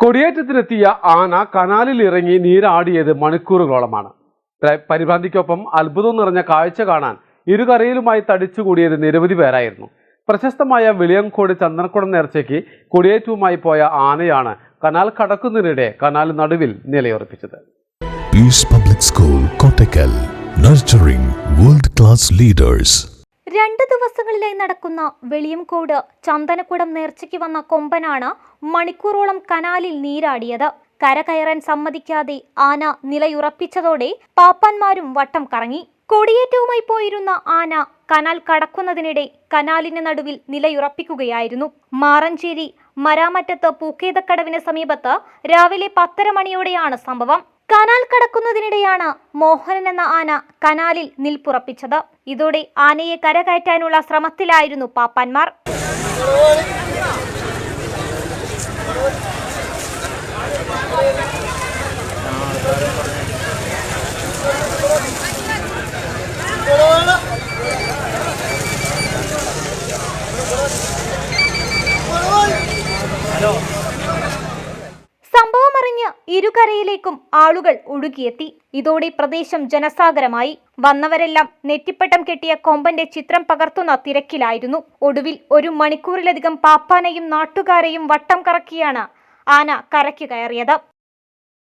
കൊടിയേറ്റത്തിനെത്തിയ ആന കനാലിൽ ഇറങ്ങി നീരാടിയത് മണിക്കൂറുകളോളമാണ്. പരിഭ്രാന്തിക്കൊപ്പം അത്ഭുതം നിറഞ്ഞ കാഴ്ച കാണാൻ ഇരുകരയിലുമായി തടിച്ചുകൂടിയത് നിരവധി പേരായിരുന്നു. പ്രശസ്തമായ വെളിയംകോട് ചന്ദനക്കുടം നേർച്ചയ്ക്ക് കൊടിയേറ്റവുമായി പോയ ആനയാണ് കനാൽ കടക്കുന്നതിനിടെ കനാൽ നടുവിൽ നിലയുറപ്പിച്ചത്. Peace public school Kottakkal, nurturing world class leaders. 2 ദിവസങ്ങളിലായി നടക്കുന്ന വെളിയംകോട് ചന്ദനക്കുടം നേർച്ചയ്ക്ക് വന്ന കൊമ്പനാണ് മണിക്കൂറോളം കനാലിൽ നീരാടിയത്. കര കയറാൻ സമ്മതിക്കാതെ ആന നിലയുറപ്പിച്ചതോടെ പാപ്പാന്മാരും വട്ടം കറങ്ങി. കൊടിയേറ്റവുമായി പോയിരുന്ന ആന കനാൽ കടക്കുന്നതിനിടെ കനാലിന് നടുവിൽ നിലയുറപ്പിക്കുകയായിരുന്നു. മാറഞ്ചേരി മരാമറ്റത്ത് പൂക്കേതക്കടവിന് സമീപത്ത് രാവിലെ 10:30 മണിയോടെയാണ് സംഭവം. കനാൽ കടക്കുന്നതിനിടെയാണ് മോഹനൻ എന്ന ആന കനാലിൽ നിൽപ്പുറപ്പിച്ചത്. ഇതോടെ ആനയെ കരകയറ്റാനുള്ള ശ്രമത്തിലായിരുന്നു പാപ്പാന്മാർ. സംഭവമറിഞ്ഞ് ഇരുകരയിലേക്കും ആളുകൾ ഒഴുകിയെത്തി. ഇതോടെ പ്രദേശം ജനസാഗരമായി. വന്നവരെല്ലാം നെറ്റിപ്പട്ടം കെട്ടിയ കൊമ്പന്റെ ചിത്രം പകർത്തുന്ന തിരക്കിലായിരുന്നു. ഒടുവിൽ 1 മണിക്കൂറിലധികം പാപ്പാനെയും നാട്ടുകാരെയും വട്ടം കറക്കിയാണ് ആന കരയ്ക്ക് കയറിയത്.